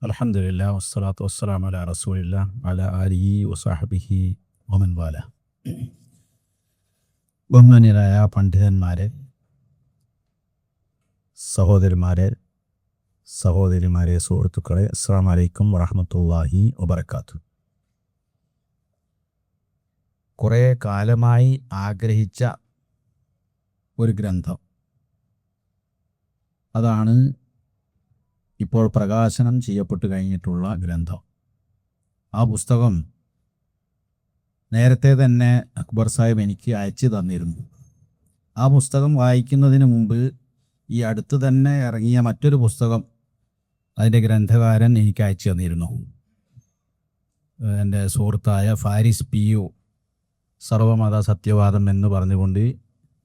അൽഹംദുലില്ലാ വസ്സലാത്തു വസ്സലാമു അലാ റസൂലില്ലാ അലാ ആലിഹി വസഹബിഹി വമൻ വാല. ബഹുമാന്യരായ പണ്ഡിതന്മാരെ, സഹോദരിമാരെ, സുഹൃത്തുക്കളെ, അസ്സലാമു അലൈക്കും വറഹ്മത്തുള്ളാഹി വബറകാതുഹു. കുറേ കാലമായി ആഗ്രഹിച്ച ഒരു ഗ്രന്ഥം, അതാണ് ഇപ്പോൾ പ്രകാശനം ചെയ്യപ്പെട്ടു കഴിഞ്ഞിട്ടുള്ള ഗ്രന്ഥം. ആ പുസ്തകം നേരത്തെ തന്നെ അക്ബർ സാഹിബ് എനിക്ക് അയച്ചു തന്നിരുന്നു. ആ പുസ്തകം വായിക്കുന്നതിന് മുമ്പ് ഈ അടുത്ത് തന്നെ ഇറങ്ങിയ മറ്റൊരു പുസ്തകം അതിൻ്റെ ഗ്രന്ഥകാരൻ എനിക്ക് അയച്ചു തന്നിരുന്നു. എൻ്റെ സുഹൃത്തായ ഫാരിസ് PU സർവമത സത്യവാദം എന്ന് പറഞ്ഞുകൊണ്ട്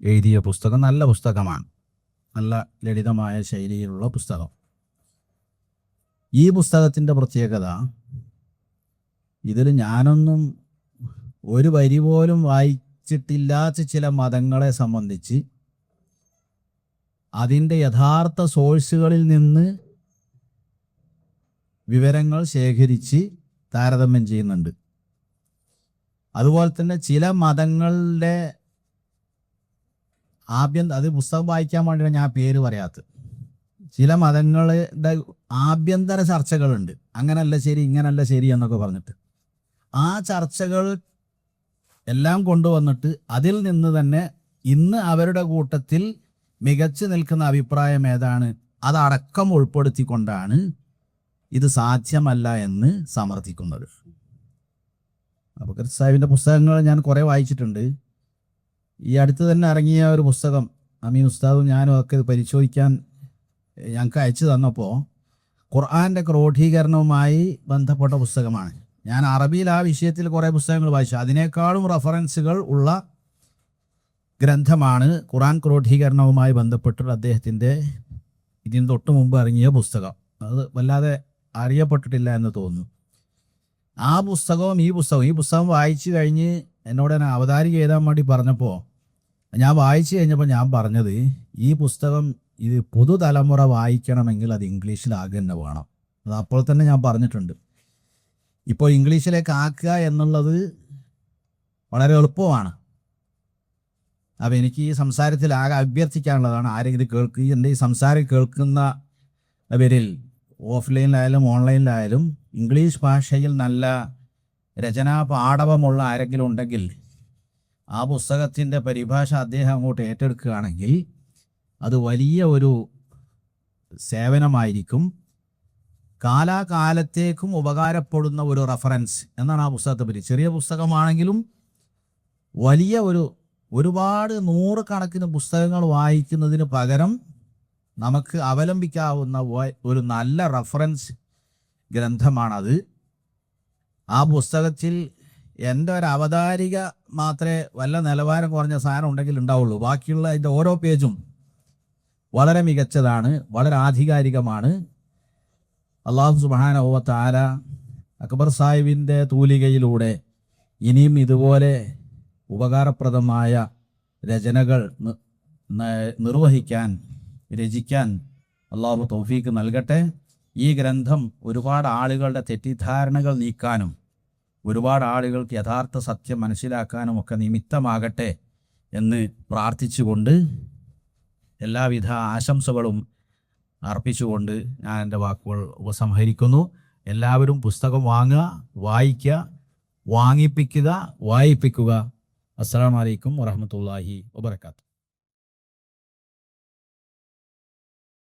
എഴുതിയ പുസ്തകം നല്ല പുസ്തകമാണ്. നല്ല ലളിതമായ ശൈലിയിലുള്ള പുസ്തകം. ഈ പുസ്തകത്തിൻ്റെ പ്രത്യേകത, ഇതിൽ ഞാനൊന്നും ഒരു വരി പോലും വായിച്ചിട്ടില്ലാത്ത ചില മതങ്ങളെ സംബന്ധിച്ച് അതിൻ്റെ യഥാർത്ഥ സോഴ്സുകളിൽ നിന്ന് വിവരങ്ങൾ ശേഖരിച്ച് താരതമ്യം ചെയ്യുന്നുണ്ട്. അതുപോലെ തന്നെ ചില മതങ്ങളുടെ അത് പുസ്തകം വായിക്കാൻ വേണ്ടിയാണ് ഞാൻ പേര് പറയാത്തത്. ചില മതങ്ങളുടെ ആഭ്യന്തര ചർച്ചകളുണ്ട്. അങ്ങനല്ല ശരി, ഇങ്ങനല്ല ശരി എന്നൊക്കെ പറഞ്ഞിട്ട് ആ ചർച്ചകൾ എല്ലാം കൊണ്ടുവന്നിട്ട് അതിൽ നിന്ന് തന്നെ ഇന്ന് അവരുടെ കൂട്ടത്തിൽ മികച്ചു നിൽക്കുന്ന അഭിപ്രായം ഏതാണ് അതടക്കം ഉൾപ്പെടുത്തിക്കൊണ്ടാണ് ഇത് സാധ്യമല്ല എന്ന് സമർത്ഥിക്കുന്നത്. അബൂബക്കർ സാഹിബിൻ്റെ പുസ്തകങ്ങൾ ഞാൻ കുറേ വായിച്ചിട്ടുണ്ട്. ഈ അടുത്ത് തന്നെ ഇറങ്ങിയ ഒരു പുസ്തകം അമീൻ ഉസ്താദും ഞാനും ഒക്കെ പരിശോധിക്കാൻ ഞങ്ങൾക്ക് അയച്ചു തന്നപ്പോൾ ഖുർആൻ്റെ ക്രോഡീകരണവുമായി ബന്ധപ്പെട്ട പുസ്തകമാണ്. ഞാൻ അറബിയിൽ ആ വിഷയത്തിൽ കുറേ പുസ്തകങ്ങൾ വായിച്ചു. അതിനേക്കാളും റഫറൻസുകൾ ഉള്ള ഗ്രന്ഥമാണ് ഖുർആൻ ക്രോഡീകരണവുമായി ബന്ധപ്പെട്ടുള്ള അദ്ദേഹത്തിൻ്റെ ഇതിന് തൊട്ട് മുമ്പ് ഇറങ്ങിയ പുസ്തകം. അത് വല്ലാതെ അറിയപ്പെട്ടിട്ടില്ല എന്ന് തോന്നുന്നു. ആ പുസ്തകവും ഈ പുസ്തകം വായിച്ചു കഴിഞ്ഞ് എന്നോട് തന്നെ അവതാരിക എഴുതാൻ വേണ്ടി പറഞ്ഞപ്പോൾ ഞാൻ വായിച്ചു കഴിഞ്ഞപ്പോൾ ഞാൻ പറഞ്ഞത്, ഈ പുസ്തകം ഇത് പുതുതലമുറ വായിക്കണമെങ്കിൽ അത് ഇംഗ്ലീഷിലാകുക തന്നെ വേണം. അത് അപ്പോൾ തന്നെ ഞാൻ പറഞ്ഞിട്ടുണ്ട്. ഇപ്പോൾ ഇംഗ്ലീഷിലേക്ക് ആക്കുക എന്നുള്ളത് വളരെ എളുപ്പമാണ്. അപ്പോൾ എനിക്ക് ഈ സംസാരത്തിൽ ആകെ അഭ്യർത്ഥിക്കാനുള്ളതാണ്, ആരെങ്കിലും എൻ്റെ ഈ സംസാരം കേൾക്കുന്നവരിൽ ഓഫ്ലൈനിലായാലും ഓൺലൈനിലായാലും ഇംഗ്ലീഷ് ഭാഷയിൽ നല്ല രചനാ പാടവമുള്ള ആരെങ്കിലും ഉണ്ടെങ്കിൽ ആ പുസ്തകത്തിൻ്റെ പരിഭാഷ അദ്ദേഹം അങ്ങോട്ട് ഏറ്റെടുക്കുകയാണെങ്കിൽ അത് വലിയ ഒരു സേവനമായിരിക്കും. കാലാകാലത്തേക്കും ഉപകാരപ്പെടുന്ന ഒരു റഫറൻസ് എന്നാണ് ആ പുസ്തകത്തെ പറ്റി. ചെറിയ പുസ്തകമാണെങ്കിലും വലിയ ഒരുപാട് നൂറുകണക്കിന് പുസ്തകങ്ങൾ വായിക്കുന്നതിന് പകരം നമുക്ക് അവലംബിക്കാവുന്ന ഒരു നല്ല റഫറൻസ് ഗ്രന്ഥമാണത്. ആ പുസ്തകത്തിൽ എൻ്റെ ഒരു അവതാരിക മാത്രമേ വല്ല നിലവാരം കുറഞ്ഞ സാധനം ഉണ്ടെങ്കിൽ ഉണ്ടാവുള്ളൂ. ബാക്കിയുള്ള അതിൻ്റെ ഓരോ പേജും വളരെ മികച്ചതാണ്, വളരെ ആധികാരികമാണ്. അല്ലാഹു സുബ്ഹാനഹു വ തആല അക്ബർ സാഹിബിൻ്റെ തൂലികയിലൂടെ ഇനിയും ഇതുപോലെ ഉപകാരപ്രദമായ രചനകൾ രചിക്കാൻ അല്ലാഹു തൗഫീക്ക് നൽകട്ടെ. ഈ ഗ്രന്ഥം ഒരുപാട് ആളുകളുടെ തെറ്റിദ്ധാരണകൾ നീക്കാനും ഒരുപാട് ആളുകൾക്ക് യഥാർത്ഥ സത്യം മനസ്സിലാക്കാനും ഒക്കെ നിമിത്തമാകട്ടെ എന്ന് പ്രാർത്ഥിച്ചുകൊണ്ട് എല്ലാവിധ ആശംസകളും അർപ്പിച്ചുകൊണ്ട് ഞാൻ എൻ്റെ വാക്കുകൾ ഉപസംഹരിക്കുന്നു. എല്ലാവരും പുസ്തകം വാങ്ങുക, വായിക്കുക, വാങ്ങിപ്പിക്കുക, വായിപ്പിക്കുക. അസ്സലാമു അലൈക്കും വറഹ്മത്തുള്ളാഹി വബറകാതുഹു.